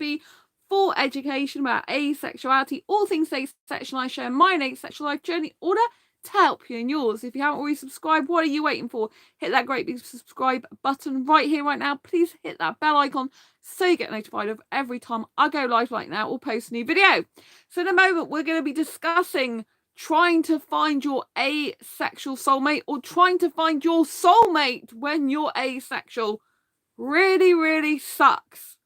be for education about asexuality, all things asexual. I share my asexual life journey in order to help you in yours. If you haven't already subscribed, what are you waiting for? Hit that great big subscribe button right here, right now. Please hit that bell icon so you get notified of every time I go live like now or post a new video. So in a moment, we're going to be discussing trying to find your asexual soulmate or trying to find your soulmate when you're asexual. Really, really sucks.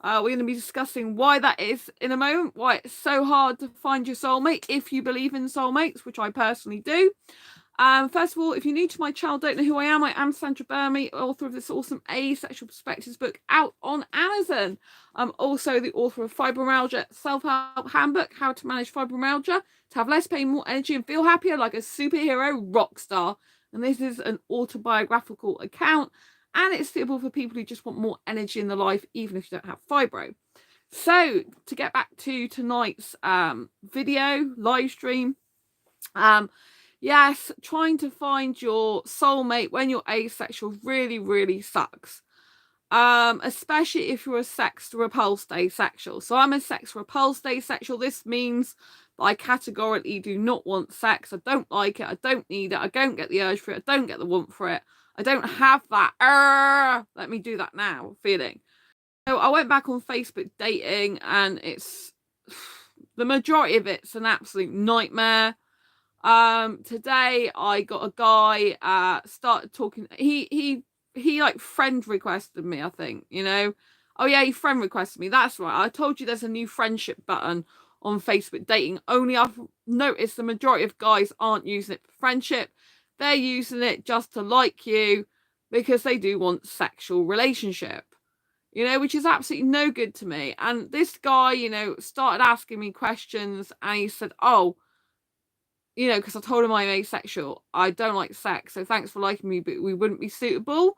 We're going to be discussing why that is in a moment, why it's so hard to find your soulmate if you believe in soulmates, which I personally do. First of all, if you're new to my channel, don't know who I am Sandra Burmy, author of this awesome Asexual Perspectives book out on Amazon. I'm also the author of Fibromyalgia Self-Help Handbook, How to Manage Fibromyalgia, to have less pain, more energy, and feel happier like a superhero rock star. And this is an autobiographical account, and it's suitable for people who just want more energy in their life, even if you don't have fibro. So, to get back to tonight's video, live stream, yes, trying to find your soulmate when you're asexual really, really sucks. Especially if you're a sex repulsed asexual. So I'm a sex repulsed asexual. This means that I categorically do not want sex. I don't like it. I don't need it. I don't get the urge for it. I don't get the want for it. I don't have that let me do that now feeling. So I went back on Facebook dating, and it's the majority of it's an absolute nightmare. Today I got a guy started talking. He like friend requested me, I think, you know. Oh yeah, he friend requested me. That's right. I told you there's a new friendship button on Facebook dating. Only I've noticed the majority of guys aren't using it for friendship. They're using it just to like you because they do want sexual relationship, you know, which is absolutely no good to me. And this guy, you know, started asking me questions, and he said, oh, you know, because I told him I'm asexual, I don't like sex, so thanks for liking me, but we wouldn't be suitable.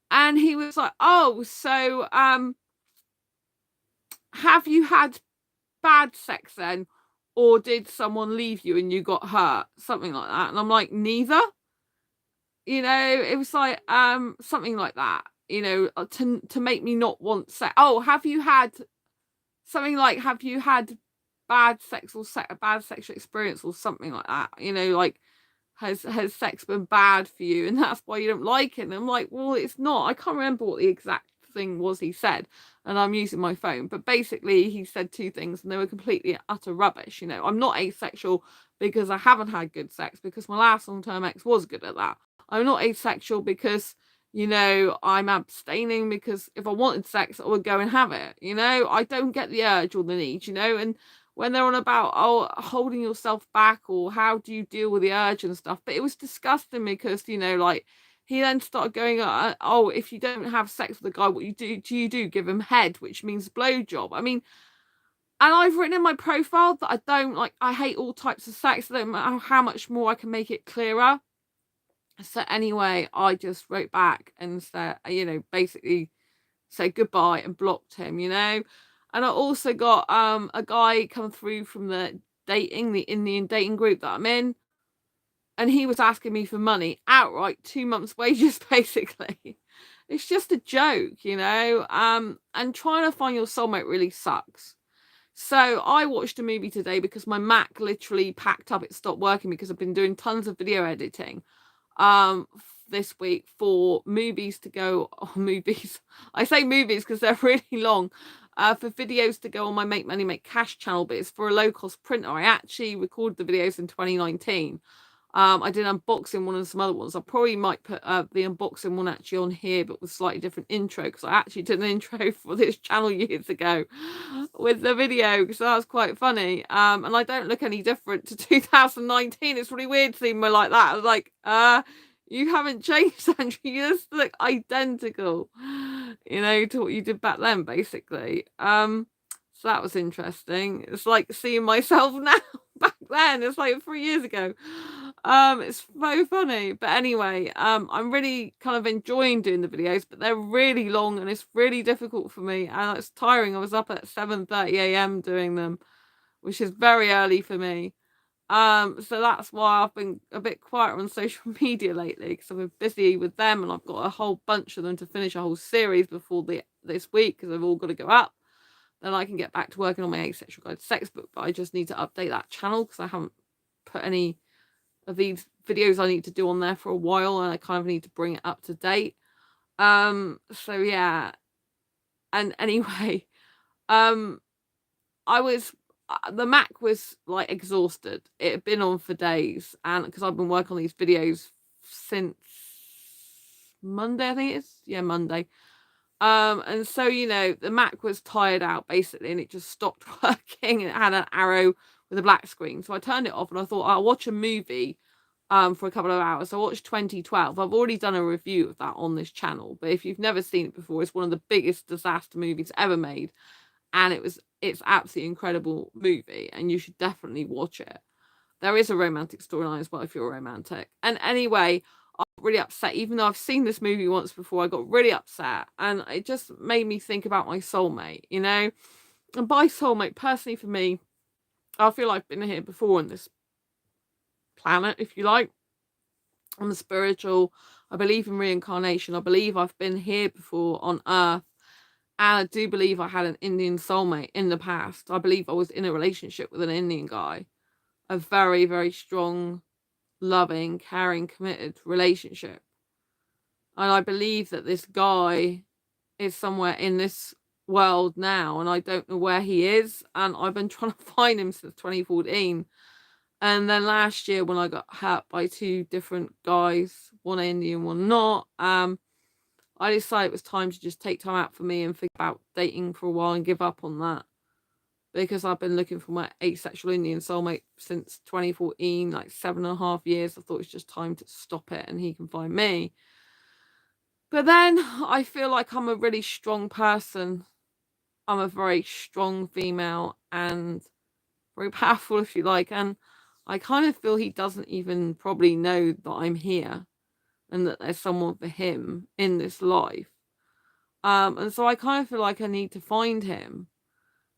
And he was like, oh, so have you had bad sex then, or did someone leave you and you got hurt, something like that? And I'm like, neither. You know, it was like something like that, you know, to make me not want sex. Oh, have you had something like, have you had bad sexual experience or something like that, you know, like has sex been bad for you and that's why you don't like it? And I'm like, well, it's not. I can't remember what the exact thing was he said, and I'm using my phone, but basically he said two things and they were completely utter rubbish. You know, I'm not asexual because I haven't had good sex, because my last long-term ex was good at that. I'm not asexual because, you know, I'm abstaining, because if I wanted sex I would go and have it. You know, I don't get the urge or the need, you know. And when they're on about, oh, holding yourself back or how do you deal with the urge and stuff, but it was disgusting because, you know, like he then started going, oh, if you don't have sex with a guy, what you do give him head, which means blowjob. I mean, and I've written in my profile that I don't like, I hate all types of sex. I don't matter how much more I can make it clearer. So anyway, I just wrote back and said, you know, basically say goodbye and blocked him, you know. And I also got a guy come through from the Indian dating group that I'm in, and he was asking me for money outright, 2 months' wages basically. It's just a joke, you know. And trying to find your soulmate really sucks. So I watched a movie today because my Mac literally packed up. It stopped working because I've been doing tons of video editing this week for movies to go movies. I say movies because they're really long. For videos to go on my Make Money Make Cash channel, but it's for a low-cost printer. I actually recorded the videos in 2019. I did unboxing one and some other ones. I probably might put the unboxing one actually on here, but with slightly different intro, because I actually did an intro for this channel years ago with the video, because that was quite funny. And I don't look any different to 2019. It's really weird seeing me like that. I was like, you haven't changed, Andrew. You just look identical, you know, to what you did back then, basically. So that was interesting. It's like seeing myself now. Back then, it's like 3 years ago. It's so funny. But anyway, I'm really kind of enjoying doing the videos, but they're really long and it's really difficult for me, and it's tiring. I was up at 7:30 a.m. doing them, which is very early for me. So that's why I've been a bit quieter on social media lately, because I've been busy with them, and I've got a whole bunch of them to finish a whole series before this week, because they've all got to go up. then I can get back to working on my Asexual Guide to Sex book. But I just need to update that channel because I haven't put any of these videos I need to do on there for a while, and I kind of need to bring it up to date. So yeah. And anyway, I was the Mac was like exhausted. It had been on for days, and because I've been working on these videos since Monday, I think it's Monday. And so the Mac was tired out basically, and it just stopped working. It had an arrow with a black screen, so I turned it off, and I thought I'll watch a movie for a couple of hours. So I watched 2012. I've already done a review of that on this channel, but if you've never seen it before, it's one of the biggest disaster movies ever made, and it's absolutely incredible movie, and you should definitely watch it. There is a romantic storyline as well if you're a romantic. And anyway, I got really upset. Even though I've seen this movie once before, I got really upset, and it just made me think about my soulmate, And by soulmate, personally for me, I feel I've been here before on this planet, if you like. I'm spiritual. I believe in reincarnation. I believe I've been here before on Earth. And I do believe I had an Indian soulmate in the past. I believe I was in a relationship with an Indian guy. A very, very strong, loving, caring, committed relationship. And I believe that this guy is somewhere in this world now, and I don't know where he is. And I've been trying to find him since 2014. And then last year, when I got hurt by two different guys, one Indian, one not, I decided it was time to just take time out for me and think about dating for a while and give up on that. Because I've been looking for my asexual Indian soulmate since 2014, like 7.5 years. I thought it's just time to stop it and he can find me. But then I feel like I'm a really strong person. I'm a very strong female and very powerful, if you like. And I kind of feel he doesn't even probably know that I'm here and that there's someone for him in this life. And so I kind of feel like I need to find him.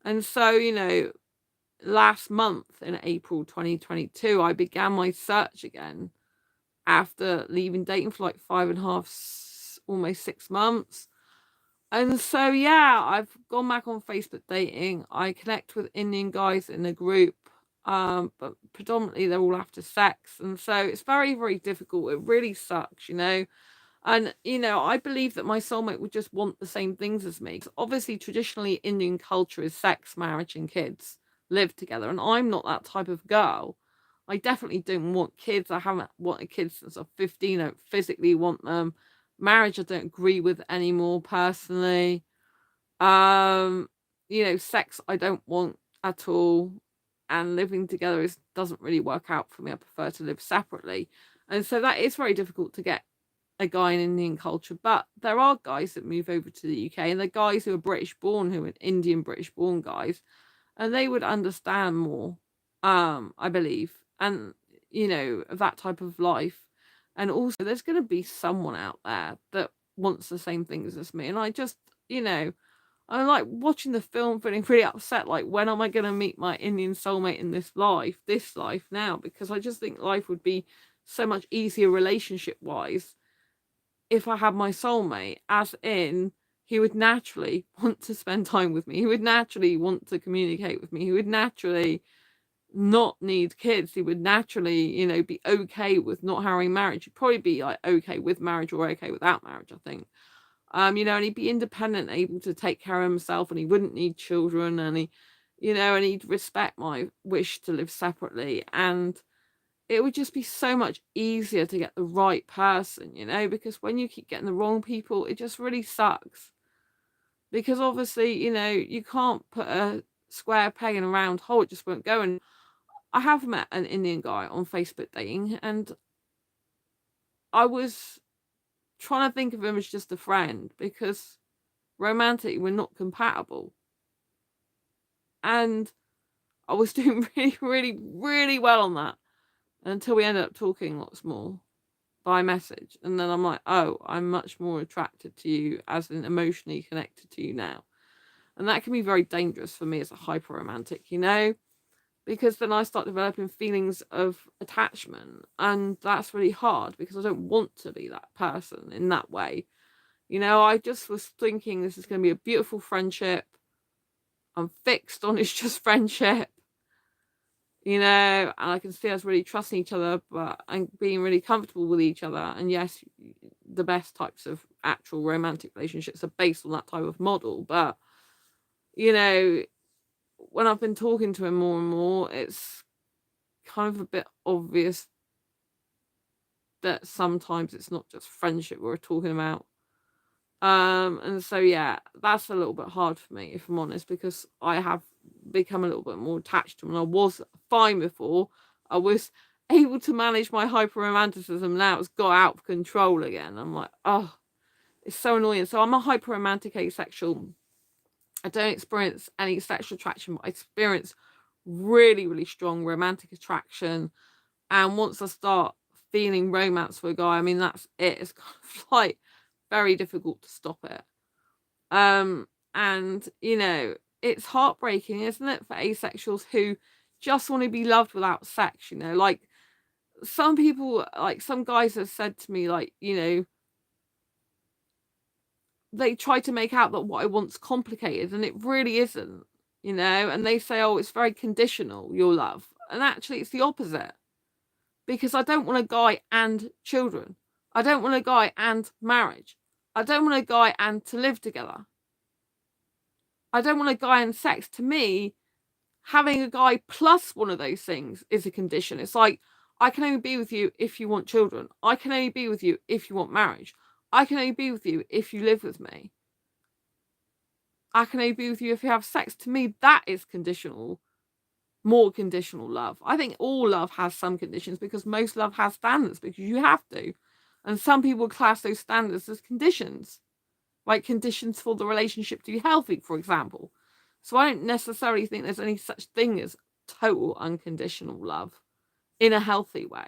And so, last month in April 2022, I began my search again after leaving dating for like 5.5, almost 6 months. And so, yeah, I've gone back on Facebook dating. I connect with Indian guys in a group, but predominantly they're all after sex. And so it's very, very difficult. It really sucks, And, I believe that my soulmate would just want the same things as me. 'Cause obviously, traditionally, Indian culture is sex, marriage, and kids live together. And I'm not that type of girl. I definitely don't want kids. I haven't wanted kids since I'm 15. I don't physically want them. Marriage, I don't agree with anymore, personally. Sex, I don't want at all. And living together doesn't really work out for me. I prefer to live separately. And so that is very difficult to get a guy in Indian culture, but there are guys that move over to the UK, and they're guys who are British born, who are Indian British born guys, and they would understand more, I believe, and of that type of life. And also there's going to be someone out there that wants the same things as me, and I just I'm like watching the film feeling really upset, like when am I going to meet my Indian soulmate in this life now, because I just think life would be so much easier relationship wise if I had my soulmate, as in he would naturally want to spend time with me. He would naturally want to communicate with me. He would naturally not need kids. He would naturally, be okay with not having marriage. He'd probably be like okay with marriage or okay without marriage, I think. And he'd be independent, able to take care of himself, and he wouldn't need children, and and he'd respect my wish to live separately. And it would just be so much easier to get the right person, because when you keep getting the wrong people, it just really sucks. Because obviously, you can't put a square peg in a round hole, it just won't go. And I have met an Indian guy on Facebook dating, and I was trying to think of him as just a friend, because romantically we're not compatible. And I was doing really, really, really well on that until we ended up talking lots more by message. And then I'm like, oh, I'm much more attracted to you, as in emotionally connected to you now. And that can be very dangerous for me as a hyper romantic, because then I start developing feelings of attachment, and that's really hard because I don't want to be that person in that way. I just was thinking this is going to be a beautiful friendship. I'm fixed on it's just friendship, you know, and I can see us really trusting each other, and being really comfortable with each other. And yes, the best types of actual romantic relationships are based on that type of model. But, you know, when I've been talking to him more and more, it's kind of a bit obvious that sometimes it's not just friendship we're talking about. And so yeah, that's a little bit hard for me, if I'm honest, because I have become a little bit more attached to him. And I was fine before. I was able to manage my hyper romanticism. Now it's got out of control again. I'm like, oh, it's so annoying. So I'm a hyper romantic asexual. I don't experience any sexual attraction, but I experience really, really strong romantic attraction. And once I start feeling romance for a guy, I mean, that's it. It's kind of like very difficult to stop it. And you know, it's heartbreaking, isn't it, for asexuals who just want to be loved without sex, you know, like some people, like some guys have said to me, like, you know, they try to make out that what I want's complicated, and it really isn't, you know, and they say, oh, it's very conditional, your love. And actually it's the opposite, because I don't want a guy and children. I don't want a guy and marriage. I don't want a guy and to live together. I don't want a guy and sex. To me, having a guy plus one of those things is a condition. It's like, I can only be with you if you want children. I can only be with you if you want marriage. I can only be with you if you live with me. I can only be with you if you have sex. To me, that is conditional, more conditional love. I think all love has some conditions, because most love has standards, because you have to. And some people class those standards as conditions, like conditions for the relationship to be healthy, for example. So I don't necessarily think there's any such thing as total unconditional love in a healthy way.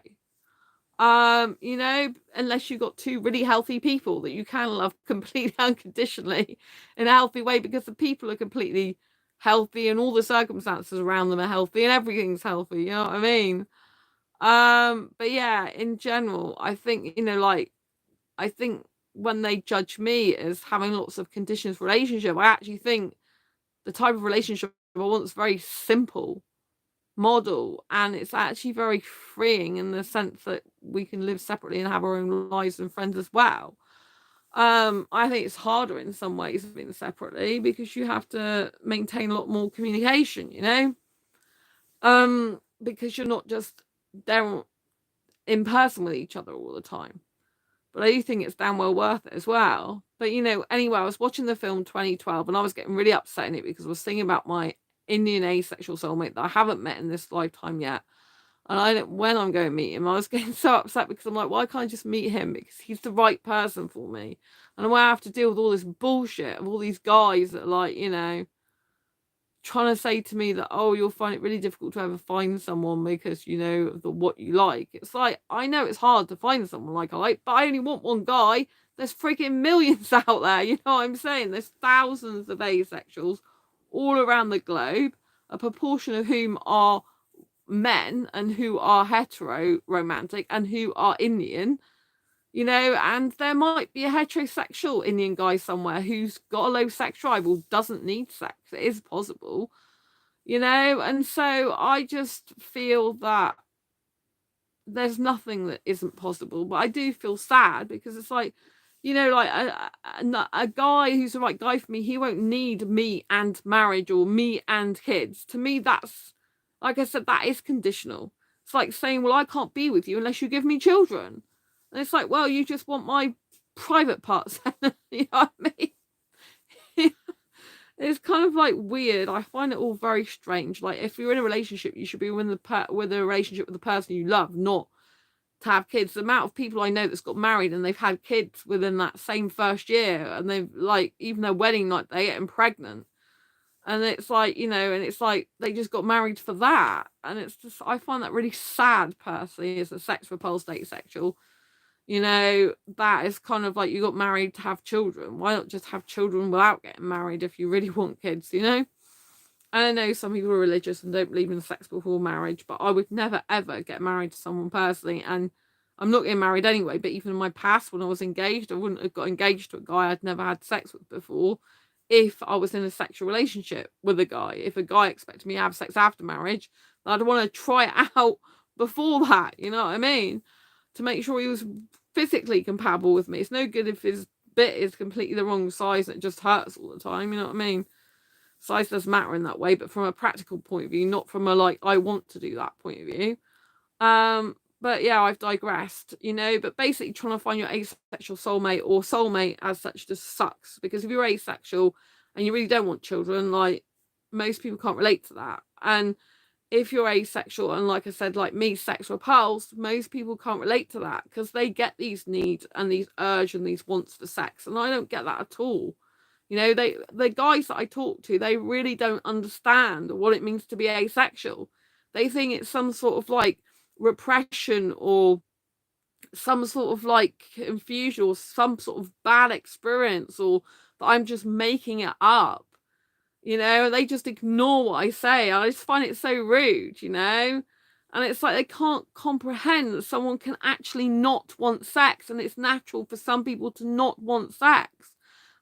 You know, unless you've got two really healthy people that you can love completely unconditionally in a healthy way, because the people are completely healthy and all the circumstances around them are healthy and everything's healthy, you know what I mean? But yeah, in general, I think, you know, like, I think when they judge me as having lots of conditions relationship, I actually think the type of relationship I want is very simple model, and it's actually very freeing in the sense that we can live separately and have our own lives and friends as well. I think it's harder in some ways living separately, because you have to maintain a lot more communication, you know, because you're not just there in person with each other all the time. But I do think it's damn well worth it as well. But, you know, anyway, I was watching the film 2012 and I was getting really upset in it, because I was thinking about my Indian asexual soulmate that I haven't met in this lifetime yet. And I don't, when I'm going to meet him, I was getting so upset, because I'm like, why can't I just meet him? Because he's the right person for me. And I have to deal with all this bullshit of all these guys that are like, you know, trying to say to me that, oh, you'll find it really difficult to ever find someone because, you know, the what you like. It's like, I know it's hard to find someone like I like, but I only want one guy. There's freaking millions out there, you know what I'm saying? There's thousands of asexuals all around the globe, a proportion of whom are men and who are hetero romantic and who are Indian, you know, and there might be a heterosexual Indian guy somewhere who's got a low sex drive or doesn't need sex. It is possible, you know, and so I just feel that there's nothing that isn't possible. But I do feel sad, because it's like, you know, like a guy who's the right guy for me, he won't need me and marriage or me and kids. To me, that's, like I said, that is conditional. It's like saying, well, I can't be with you unless you give me children. And it's like, well, you just want my private parts. You know what I mean? It's kind of like weird. I find it all very strange. Like, if you're in a relationship, you should be with a relationship with the person you love, not to have kids. The amount of people I know that's got married and they've had kids within that same first year, and they've, like, even their wedding night, they get pregnant. And it's like, you know, and it's like they just got married for that. And it's just, I find that really sad personally, as a sex repulsed asexual. You know, that is kind of like, you got married to have children. Why not just have children without getting married if you really want kids, you know? And I know some people are religious and don't believe in sex before marriage, but I would never ever get married to someone personally. And I'm not getting married anyway, but even in my past, when I was engaged, I wouldn't have got engaged to a guy I'd never had sex with before, if I was in a sexual relationship with a guy. If a guy expected me to have sex after marriage, I'd want to try it out before that, you know what I mean? To make sure he was physically compatible with me. It's no good if his bit is completely the wrong size and it just hurts all the time, you know what I mean? Size does matter in that way, but from a practical point of view, not from a like I want to do that point of view. But yeah, I've digressed, you know, but basically trying to find your asexual soulmate or soulmate as such just sucks, because if you're asexual and you really don't want children, like most people can't relate to that. And if you're asexual and, like I said, like me, sex repulsed, most people can't relate to that because they get these needs and these urge and these wants for sex, and I don't get that at all. You know, the guys that I talk to, they really don't understand what it means to be asexual. They think it's some sort of like repression or some sort of like confusion or some sort of bad experience, or that I'm just making it up. You know, they just ignore what I say. I just find it so rude, you know? And it's like they can't comprehend that someone can actually not want sex, and it's natural for some people to not want sex.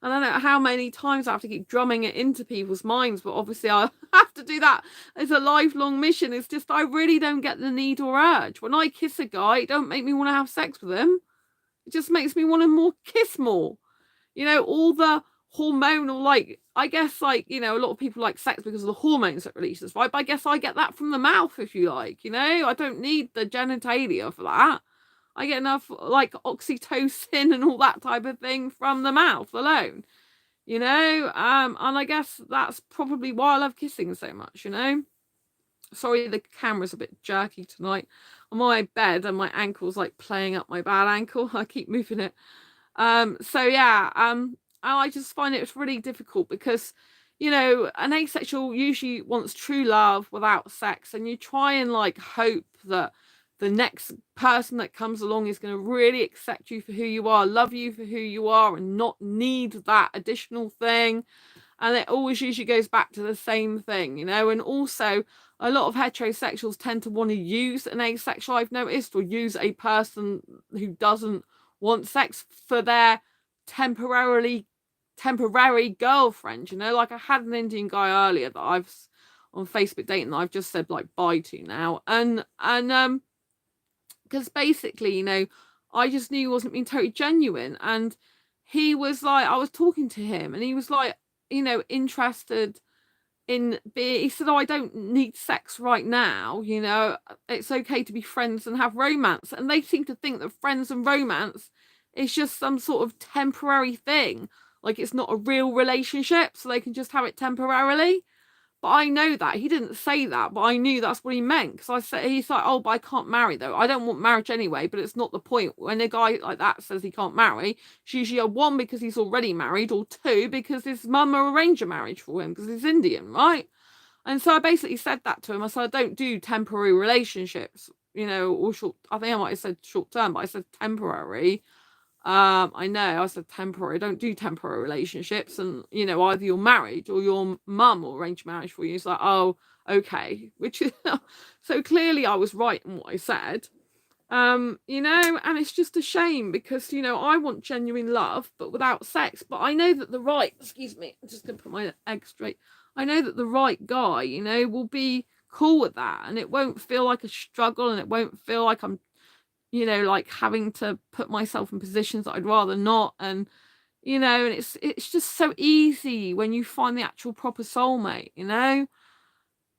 And I don't know how many times I have to keep drumming it into people's minds, but obviously I have to do that as a lifelong mission. It's just I really don't get the need or urge. When I kiss a guy, it don't make me want to have sex with him. It just makes me want to kiss more. You know, all the hormonal, like, I guess, like, you know, a lot of people like sex because of the hormones it releases, right? But I guess I get that from the mouth, if you like, you know? I don't need the genitalia for that. I get enough, like, oxytocin and all that type of thing from the mouth alone, you know? And I guess that's probably why I love kissing so much, you know? Sorry, the camera's a bit jerky tonight. I'm on my bed and my ankle's, like, playing up my bad ankle. I keep moving it. So yeah, I just find it really difficult because, you know, an asexual usually wants true love without sex, and you try and like hope that the next person that comes along is going to really accept you for who you are, love you for who you are, and not need that additional thing. And it always usually goes back to the same thing, you know. And also, a lot of heterosexuals tend to want to use an asexual, I've noticed, or use a person who doesn't want sex for their temporary girlfriend, you know. Like I had an Indian guy earlier that I've on Facebook dating that I've just said like bye to now, and because basically, you know, I just knew he wasn't being totally genuine, and he was like, I was talking to him and he was like, you know, interested in being, he said, oh, I don't need sex right now, you know, it's okay to be friends and have romance. And they seem to think that friends and romance is just some sort of temporary thing, like it's not a real relationship, so they can just have it temporarily. But I know that he didn't say that, but I knew that's what he meant, because I said, he's like, oh, but I can't marry though. I don't want marriage anyway, but it's not the point. When a guy like that says he can't marry, it's usually a one, because he's already married, or two, because his mum arranged a marriage for him because he's Indian, right? And so I basically said that to him. I said, I don't do temporary relationships, you know, or short. I think I might have said short term, but I said temporary. I know I said temporary. I don't do temporary relationships, and you know, either you're married or your mum will arrange marriage for you. It's like, oh, okay, which is so clearly I was right in what I said. You know, and it's just a shame because, you know, I want genuine love but without sex. But I know that the right, excuse me, I'm just gonna put my egg straight. I know that the right guy, you know, will be cool with that, and it won't feel like a struggle, and it won't feel like I'm, you know, like having to put myself in positions that I'd rather not. And you know, and it's just so easy when you find the actual proper soulmate, you know.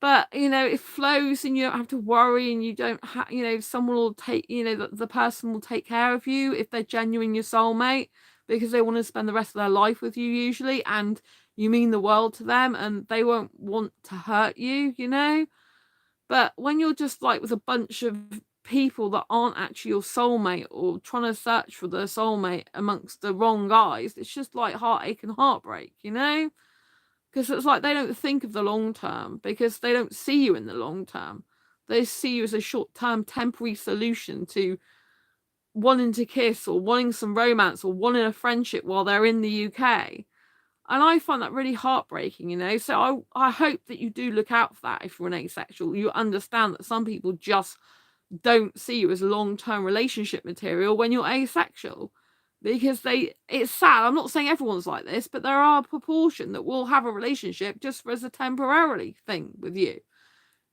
But you know, it flows and you don't have to worry, and you don't have, you know, someone will take, you know, the person will take care of you if they're genuine your soulmate, because they want to spend the rest of their life with you usually, and you mean the world to them, and they won't want to hurt you, you know. But when you're just like with a bunch of people that aren't actually your soulmate, or trying to search for their soulmate amongst the wrong guys, it's just like heartache and heartbreak, you know? Because it's like they don't think of the long term, because they don't see you in the long term. They see you as a short term temporary solution to wanting to kiss, or wanting some romance, or wanting a friendship while they're in the UK. And I find that really heartbreaking, you know. So I hope that you do look out for that if you're an asexual. You understand that some people just don't see you as long-term relationship material when you're asexual. because it's sad. I'm not saying everyone's like this, but there are a proportion that will have a relationship just as a temporarily thing with you,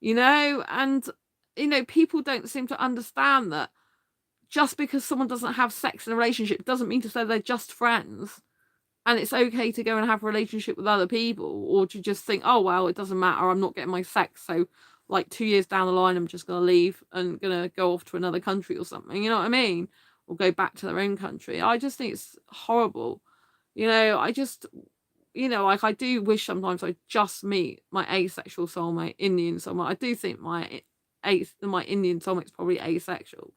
and people don't seem to understand that just because someone doesn't have sex in a relationship doesn't mean to say they're just friends, and it's okay to go and have a relationship with other people, or to just think, oh well, it doesn't matter, I'm not getting my sex, so like 2 years down the line I'm just going to leave and going to go off to another country or something, you know what I mean, or go back to their own country. I just think it's horrible. I just like, I do wish sometimes I just meet my asexual soulmate, Indian soulmate. I do think my Indian soulmate's probably asexual.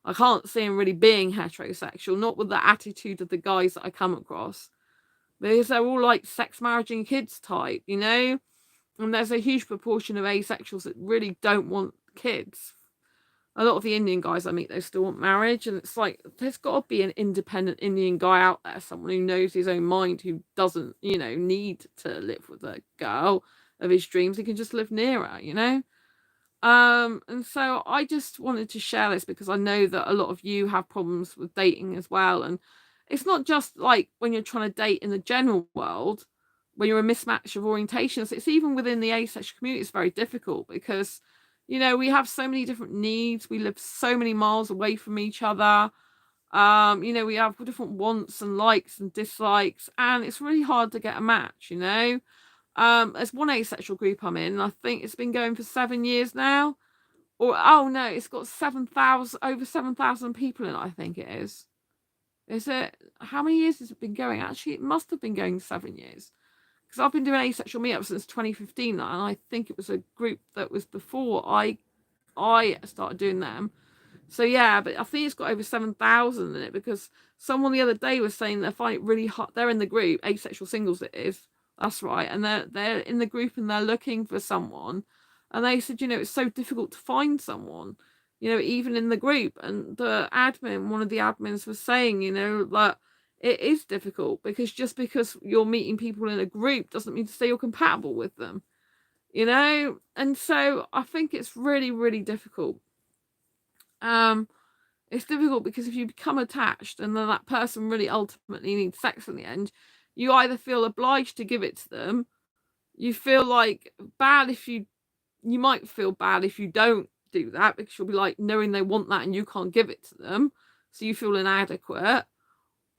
I can't see him really being heterosexual, not with the attitude of the guys that I come across, because they're all like sex, marriage and kids type, and there's a huge proportion of asexuals that really don't want kids. A lot of the Indian guys I meet, they still want marriage, and it's like, there's got to be an independent Indian guy out there, someone who knows his own mind, who doesn't, need to live with a girl of his dreams. He can just live near her. And so I just wanted to share this because I know that a lot of you have problems with dating as well. And it's not just like when you're trying to date in the general world, when you're a mismatch of orientations, it's even within the asexual community, it's very difficult because, we have so many different needs. We live so many miles away from each other. We have different wants and likes and dislikes, and it's really hard to get a match, There's one asexual group I'm in, and I think it's been going for 7 years now. Or, oh no, it's got over 7,000 people in it, I think it is. Is it? How many years has it been going? Actually, it must have been going 7 years. Because I've been doing asexual meetups since 2015, and I think it was a group that was before I started doing them. So yeah, but I think it's got over 7,000 in it, because someone the other day was saying they find it really hot. They're in the group, asexual singles it is. That's right. And they're in the group and they're looking for someone. And they said, it's so difficult to find someone, even in the group. And the admin, one of the admins was saying, that it is difficult, because just because you're meeting people in a group doesn't mean to say you're compatible with them, And so I think it's really, really difficult. It's difficult because if you become attached and then that person really ultimately needs sex in the end, you either feel obliged to give it to them, you feel like bad if you might feel bad if you don't do that, because you'll be like knowing they want that and you can't give it to them, so you feel inadequate,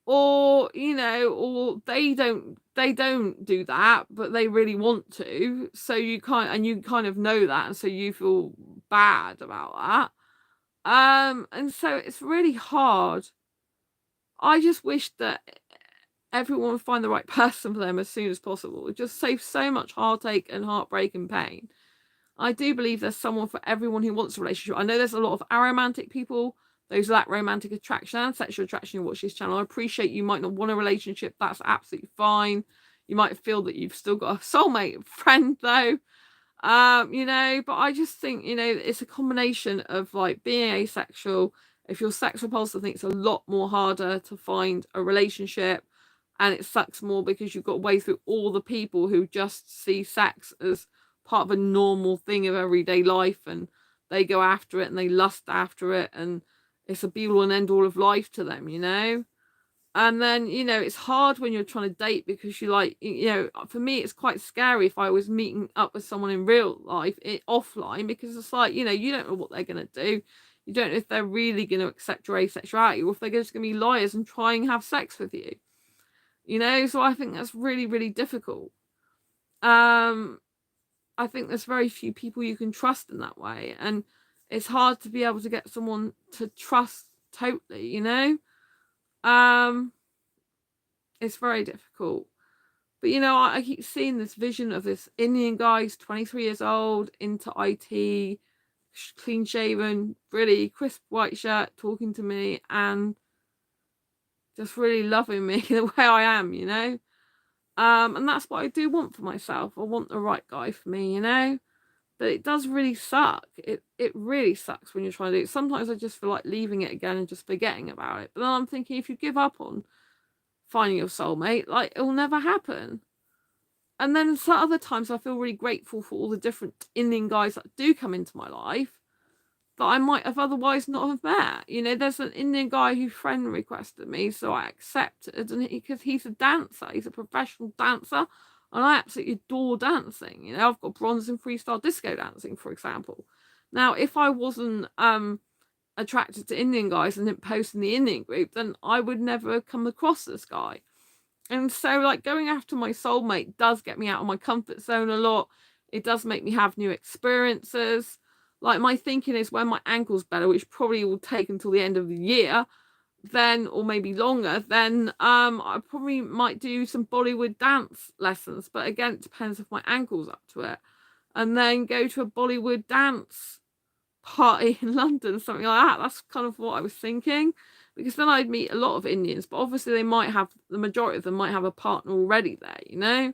or or they don't do that but they really want to, so you kind of know that, and so you feel bad about that. And so it's really hard. I just wish that everyone would find the right person for them as soon as possible. It just saves so much heartache and heartbreak and pain. I do believe there's someone for everyone who wants a relationship. I know there's a lot of aromantic people, those lack romantic attraction and sexual attraction who watch this channel. I appreciate you might not want a relationship. That's absolutely fine. You might feel that you've still got a soulmate friend though. But I just think, it's a combination of like being asexual. If you're sex repulsive, I think it's a lot more harder to find a relationship, and it sucks more because you've got to wade through all the people who just see sex as part of a normal thing of everyday life, and they go after it and they lust after it, and it's a be all and end all of life to them, And then, it's hard when you're trying to date, because you like, for me, it's quite scary if I was meeting up with someone in real life, offline, because it's like, you don't know what they're going to do. You don't know if they're really going to accept your asexuality, or if they're just going to be liars and try and have sex with you. So I think that's really, really difficult. I think there's very few people you can trust in that way. And it's hard to be able to get someone to trust totally, It's very difficult. But, I keep seeing this vision of this Indian guy, who's 23 years old, into IT, clean shaven, really crisp white shirt, talking to me and just really loving me the way I am, And that's what I do want for myself. I want the right guy for me, But it does really suck. It really sucks when you're trying to do it. Sometimes I just feel like leaving it again and just forgetting about it. But then I'm thinking, if you give up on finding your soulmate, like, it will never happen. And then some other times I feel really grateful for all the different Indian guys that do come into my life. that I might have otherwise not have met. You know, there's an Indian guy who friend requested me, so I accepted, and because he's a dancer, he's a professional dancer, and I absolutely adore dancing. You know, I've got bronze in freestyle disco dancing, for example. Now, if I wasn't attracted to Indian guys and didn't post in the Indian group, then I would never come across this guy. And so, like, going after my soulmate does get me out of my comfort zone a lot. It does make me have new experiences. Like, my thinking is when my ankle's better, which probably will take until the end of the year, then, or maybe longer, then I probably might do some Bollywood dance lessons. But again, it depends if my ankle's up to it. And then go to a Bollywood dance party in London, something like that. That's kind of what I was thinking, because then I'd meet a lot of Indians, but obviously they might have, the majority of them might have a partner already there, you know.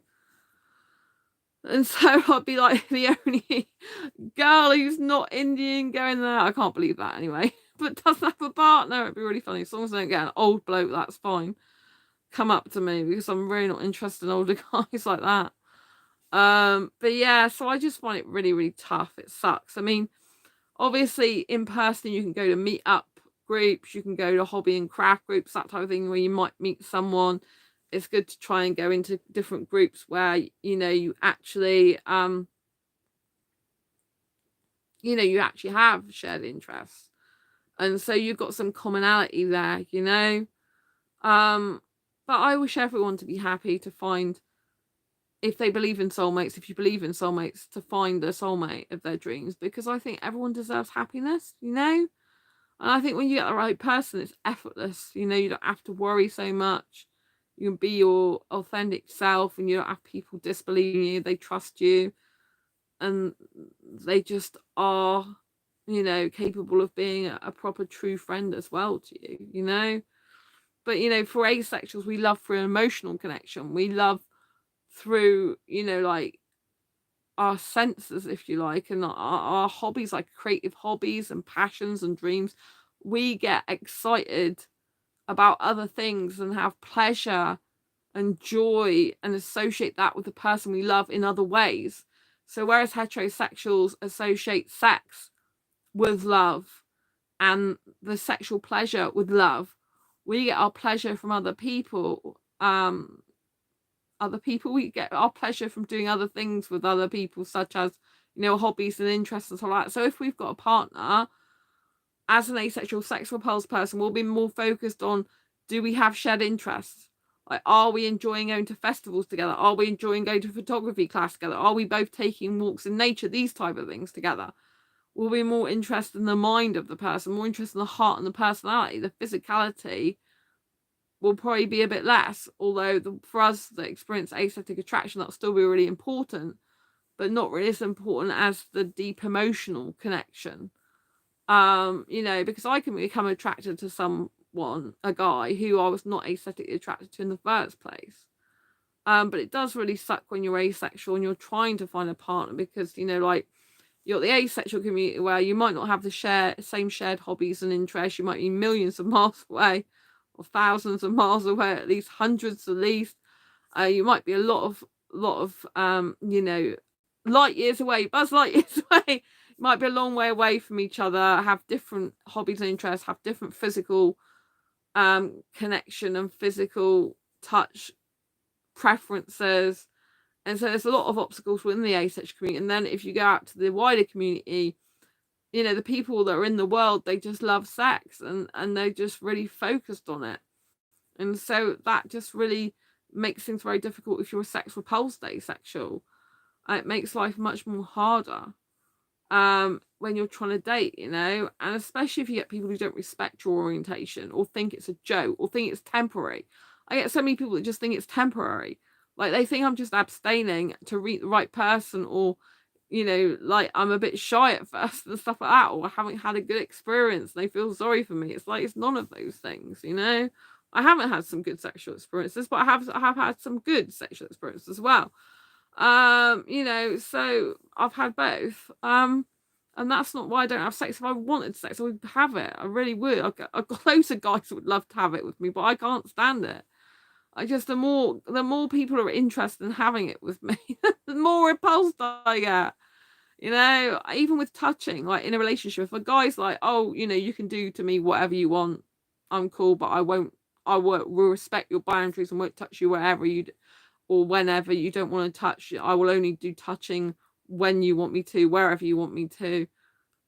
And so I'd be like the only girl who's not Indian going there. I can't believe that anyway, but doesn't have a partner. It'd be really funny. As long as I don't get an old bloke, that's fine. Come up to me, because I'm really not interested in older guys like that. But yeah, so I just find it really, really tough. It sucks. I mean, obviously in person you can go to meet up groups, you can go to hobby and craft groups, that type of thing, where you might meet someone. It's good to try and go into different groups where, you know, you actually you know, you actually have shared interests, and so you've got some commonality there, you know. But I wish everyone to be happy, to find, if they believe in soulmates, if you believe in soulmates, to find the soulmate of their dreams, because I think everyone deserves happiness, you know. And I think when you get the right person, it's effortless. You know, you don't have to worry so much. You can be your authentic self, and you don't have people disbelieving you. They trust you, and they just are, you know, capable of being a proper true friend as well to you, you know. But, you know, for asexuals, we love through an emotional connection. We love through, you know, like our senses, if you like, and our hobbies, like creative hobbies and passions and dreams. We get excited about other things and have pleasure and joy and associate that with the person we love in other ways. So whereas heterosexuals associate sex with love and the sexual pleasure with love, we get our pleasure from other people. We get our pleasure from doing other things with other people, such as, you know, hobbies and interests and stuff like that. So if we've got a partner, as an asexual sex repulsed person, we'll be more focused on, do we have shared interests? Like, are we enjoying going to festivals together? Are we enjoying going to photography class together? Are we both taking walks in nature? These type of things together. We'll be more interested in the mind of the person, more interested in the heart and the personality. The physicality will probably be a bit less, although for us that experience asexual attraction, that'll still be really important, but not really as important as the deep emotional connection. You know, because I can become attracted to someone, a guy who I was not aesthetically attracted to in the first place. But it does really suck when you're asexual and you're trying to find a partner, because, you know, like, you're the asexual community where you might not have the same shared hobbies and interests. You might be millions of miles away, or thousands of miles away, at least hundreds at least. You might be a lot of you know, light years away, buzz light years away. Might be a long way away from each other, have different hobbies and interests, have different physical connection and physical touch preferences. And so there's a lot of obstacles within the asexual community. And then if you go out to the wider community, you know, the people that are in the world, they just love sex, and they're just really focused on it. And so that just really makes things very difficult if you're a sex repulsed asexual. It makes life much more harder when you're trying to date, you know, and especially if you get people who don't respect your orientation, or think it's a joke, or think it's temporary. I get so many people that just think it's temporary. Like, they think I'm just abstaining to meet the right person, or, you know, like, I'm a bit shy at first and stuff like that, or I haven't had a good experience and they feel sorry for me. It's like, it's none of those things, you know. I haven't had some good sexual experiences, but I have had some good sexual experiences as well. You know, so I've had both. And that's not why I don't have sex. If I wanted sex, I would have it. I really would. I've got loads of guys that would love to have it with me, but I can't stand it. I just, the more people are interested in having it with me, the more repulsed I get. You know, even with touching, like in a relationship, if a guy's like, oh, you know, you can do to me whatever you want, I'm cool, but will respect your boundaries and won't touch you wherever or whenever you don't want to touch. I will only do touching when you want me to, wherever you want me to,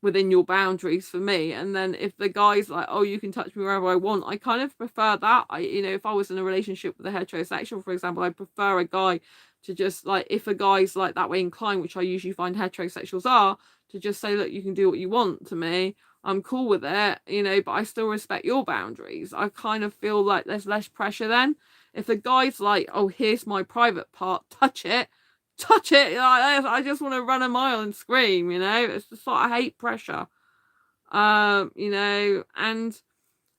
within your boundaries for me. And then if the guy's like, oh, you can touch me wherever I want, I kind of prefer that. You know, if I was in a relationship with a heterosexual, for example, I'd prefer a guy to just like, if a guy's like that way inclined, which I usually find heterosexuals are, to just say, look, you can do what you want to me. I'm cool with it, you know, but I still respect your boundaries. I kind of feel like there's less pressure then. If the guy's like, oh, here's my private part, touch it, I just want to run a mile and scream, you know. It's just like, I hate pressure. You know, and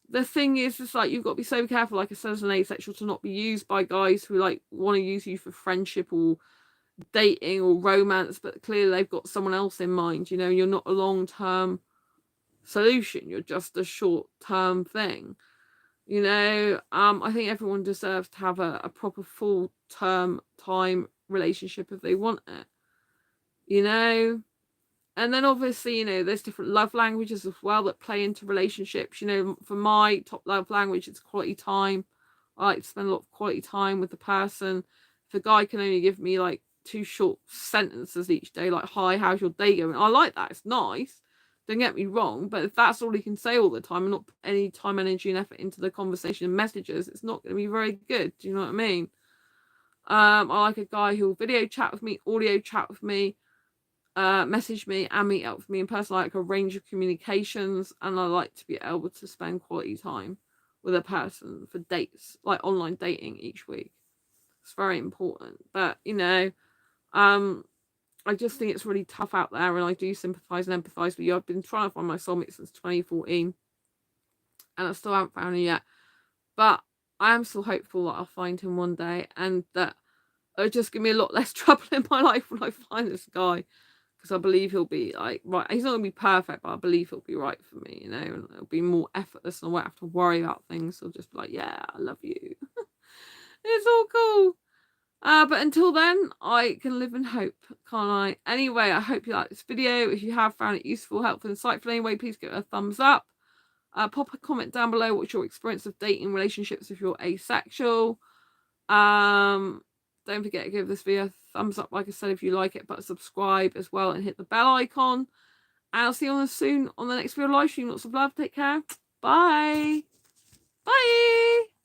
the thing is, it's like, you've got to be so careful, like I said, as an asexual, to not be used by guys who like want to use you for friendship or dating or romance, but clearly they've got someone else in mind. You know, you're not a long-term solution, you're just a short-term thing. You know, I think everyone deserves to have a proper full-term time relationship if they want it, you know. And then obviously, you know, there's different love languages as well that play into relationships. You know, for my top love language, it's quality time. I like to spend a lot of quality time with the person. If a guy can only give me like 2 short sentences each day, like, hi, how's your day going? I like that. It's nice. Don't get me wrong. But if that's all he can say all the time and not put any time, energy, and effort into the conversation and messages, it's not going to be very good. Do you know what I mean? I like a guy who'll video chat with me, audio chat with me, message me and meet up with me in person. I like a range of communications, and I like to be able to spend quality time with a person for dates, like online dating each week. It's very important. But you know, I just think it's really tough out there, and I do sympathize and empathize with you. I've been trying to find my soulmate since 2014, and I still haven't found him yet, but I am still hopeful that I'll find him one day, and that it'll just give me a lot less trouble in my life when I find this guy. Because I believe he'll be like, right, he's not going to be perfect, but I believe he'll be right for me, you know, and it'll be more effortless and I won't have to worry about things. He'll just be like, yeah, I love you. It's all cool. But until then, I can live in hope, can't I? Anyway, I hope you like this video. If you have found it useful, helpful, insightful anyway, please give it a thumbs up. Pop a comment down below what's your experience of dating relationships if you're asexual. Don't forget to give this video a thumbs up, like I said, if you like it, but subscribe as well and hit the bell icon. And I'll see you soon on the next video live stream. Lots of love. Take care. Bye. Bye.